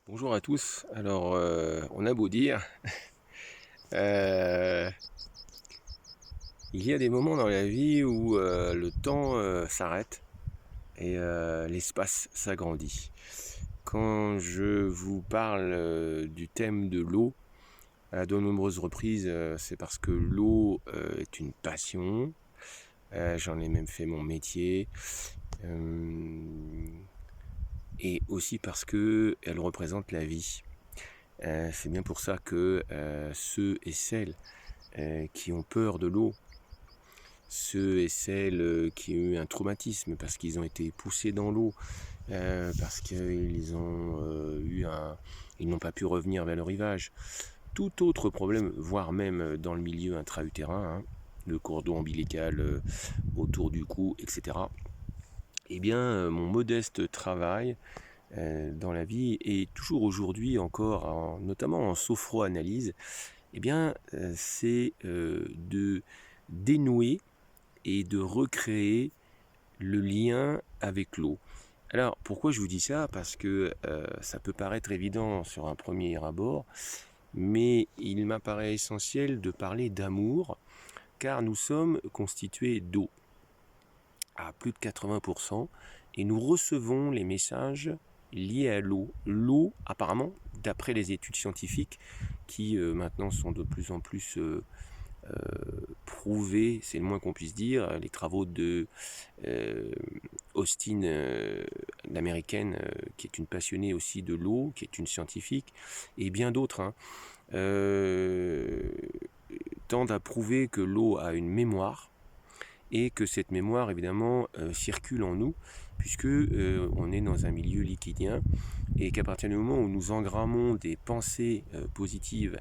Bonjour à tous. Alors, on a beau dire, euh, il y a des moments dans la vie où le temps s'arrête et l'espace s'agrandit. Quand je vous parle du thème de l'eau, à de nombreuses reprises, c'est parce que l'eau est une passion. J'en ai même fait mon métier. Et aussi parce que elle représente la vie. C'est bien pour ça que ceux et celles qui ont peur de l'eau, ceux et celles qui ont eu un traumatisme parce qu'ils ont été poussés dans l'eau, parce qu'ils ont ils n'ont pas pu revenir vers le rivage. Tout autre problème, voire même dans le milieu intra-utérin, hein, le cordon ombilical autour du cou, etc. Eh bien, mon modeste travail dans la vie et toujours aujourd'hui encore, notamment en sophroanalyse, eh bien, c'est de dénouer et de recréer le lien avec l'eau. Alors, pourquoi je vous dis ça? Parce que ça peut paraître évident sur un premier abord, mais il m'apparaît essentiel de parler d'amour, car nous sommes constitués d'eau à plus de 80%, et nous recevons les messages liés à l'eau. L'eau, apparemment, d'après les études scientifiques, qui maintenant sont de plus en plus prouvées, c'est le moins qu'on puisse dire, les travaux de euh, Austin, l'américaine, qui est une passionnée aussi de l'eau, qui est une scientifique, et bien d'autres, hein, tendent à prouver que l'eau a une mémoire, et que cette mémoire évidemment circule en nous, puisque on est dans un milieu liquidien, et qu'à partir du moment où nous engrammons des pensées positives,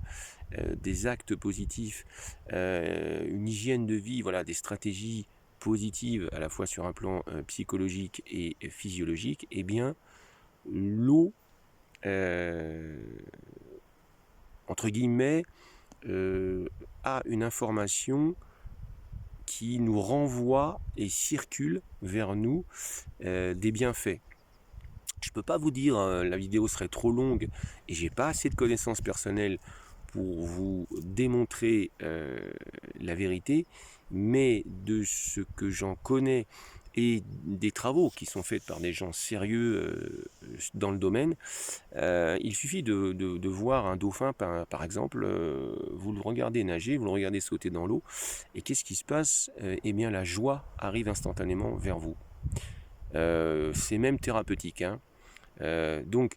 des actes positifs, une hygiène de vie, voilà, des stratégies positives à la fois sur un plan psychologique et physiologique, eh bien l'eau, euh, entre guillemets, a une information qui nous renvoie et circule vers nous des bienfaits. Je ne peux pas vous dire, la vidéo serait trop longue et j'ai pas assez de connaissances personnelles pour vous démontrer la vérité, mais de ce que j'en connais et des travaux qui sont faits par des gens sérieux dans le domaine, il suffit de voir un dauphin, par exemple, vous le regardez nager, vous le regardez sauter dans l'eau, et qu'est-ce qui se passe? Eh bien, la joie arrive instantanément vers vous. C'est même thérapeutique, hein. Donc,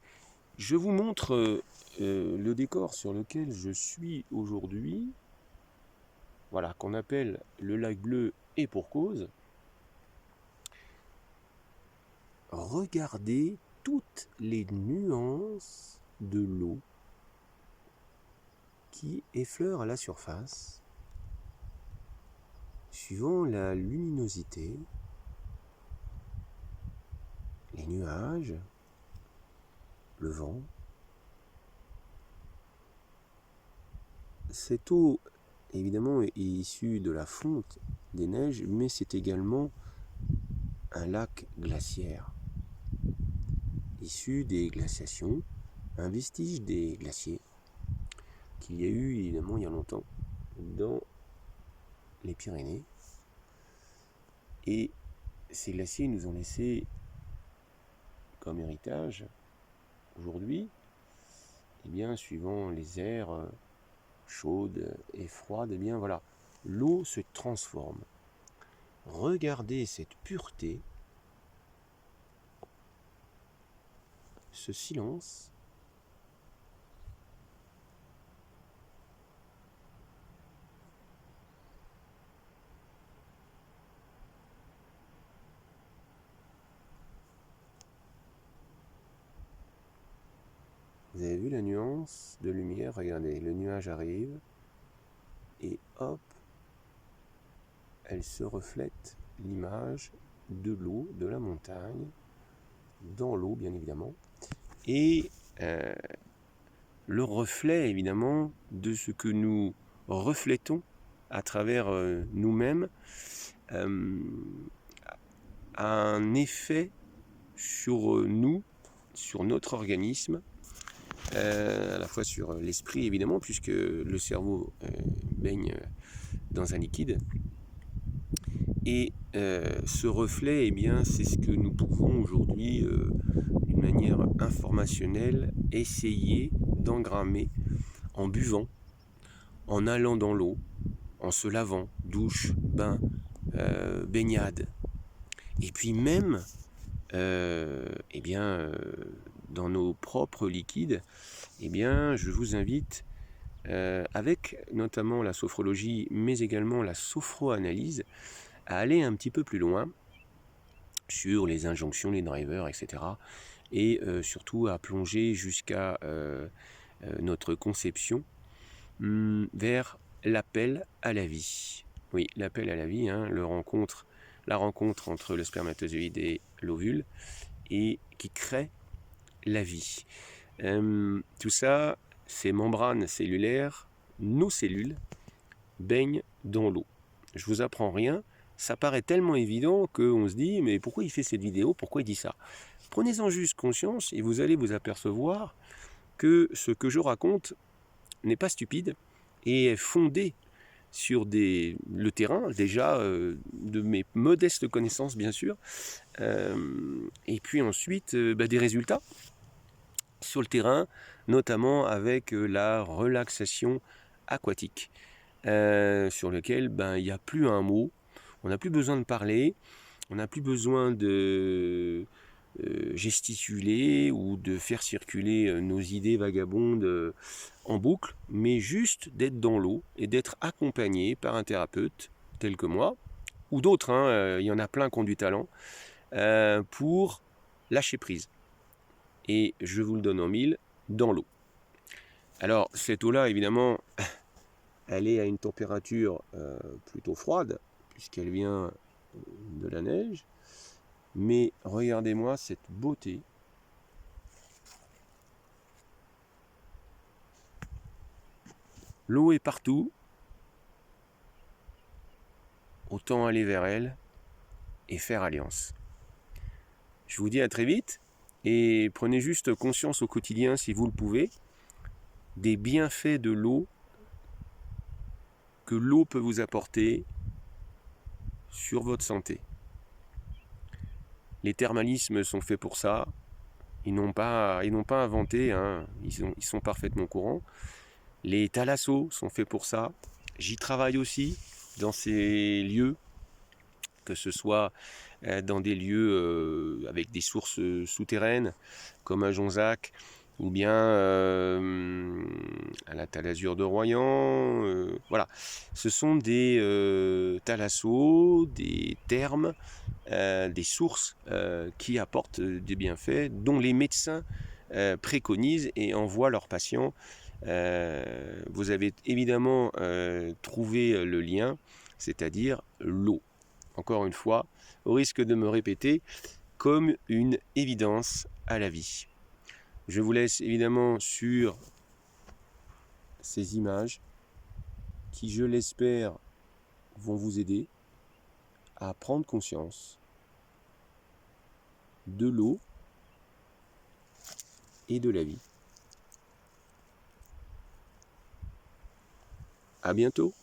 je vous montre le décor sur lequel je suis aujourd'hui, voilà, qu'on appelle le lac bleu, et pour cause. Regardez toutes les nuances de l'eau qui effleurent à la surface, suivant la luminosité, les nuages, le vent. Cette eau, évidemment, est issue de la fonte des neiges, mais c'est également un lac glaciaire, issu des glaciations, un vestige des glaciers qu'il y a eu évidemment il y a longtemps dans les Pyrénées. Et ces glaciers nous ont laissé comme héritage aujourd'hui, eh bien, suivant les aires chaudes et froides, eh bien voilà, l'eau se transforme. Regardez cette pureté, ce silence. Vous avez vu la nuance de lumière? Regardez, le nuage arrive et hop, elle se reflète l'image de l'eau, de la montagne, dans l'eau bien évidemment, et le reflet évidemment de ce que nous reflétons à travers nous-mêmes euh, a un effet sur nous, sur notre organisme, à la fois sur l'esprit évidemment, puisque le cerveau baigne dans un liquide. Et ce reflet, eh bien, c'est ce que nous pouvons aujourd'hui, d'une manière informationnelle, essayer d'engrammer en buvant, en allant dans l'eau, en se lavant, douche, bain, baignade. Et puis même, eh bien, dans nos propres liquides, eh bien, je vous invite, avec notamment la sophrologie, mais également la sophroanalyse, à aller un petit peu plus loin sur les injonctions, les drivers, etc. Et surtout à plonger jusqu'à notre conception vers l'appel à la vie. Oui, l'appel à la vie, hein, la rencontre entre le spermatozoïde et l'ovule, et qui crée la vie. Tout ça, ces membranes cellulaires, nos cellules, baignent dans l'eau. Je vous apprends rien, ça paraît tellement évident qu'on se dit, mais pourquoi il fait cette vidéo, pourquoi il dit ça? Prenez-en juste conscience et vous allez vous apercevoir que ce que je raconte n'est pas stupide et est fondé sur le terrain, déjà de mes modestes connaissances bien sûr, et puis ensuite des résultats sur le terrain, notamment avec la relaxation aquatique, sur lequel il n'y a plus un mot, on n'a plus besoin de parler, on n'a plus besoin de gesticuler ou de faire circuler nos idées vagabondes en boucle, mais juste d'être dans l'eau et d'être accompagné par un thérapeute tel que moi, ou d'autres, hein, il y en a plein qui ont du talent, pour lâcher prise. Et je vous le donne en mille, dans l'eau. Alors cette eau-là, évidemment, elle est à une température plutôt froide, puisqu'elle vient de la neige. Mais regardez-moi cette beauté. L'eau est partout. Autant aller vers elle et faire alliance. Je vous dis à très vite et prenez juste conscience au quotidien, si vous le pouvez, des bienfaits de l'eau que l'eau peut vous apporter sur votre santé. Les thermalismes sont faits pour ça. Ils n'ont pas inventé, hein. Ils sont parfaitement courants. Les thalassos sont faits pour ça. J'y travaille aussi dans ces lieux, que ce soit dans des lieux avec des sources souterraines, comme à Jonzac, ou bien à la Thalasure de Royan. Voilà, ce sont des thalassos, des thermes, des sources qui apportent des bienfaits, dont les médecins préconisent et envoient leurs patients. Vous avez évidemment trouvé le lien, c'est-à-dire l'eau. Encore une fois, au risque de me répéter, comme une évidence à la vie. Je vous laisse évidemment sur ces images qui, je l'espère, vont vous aider à prendre conscience de l'eau et de la vie. À bientôt.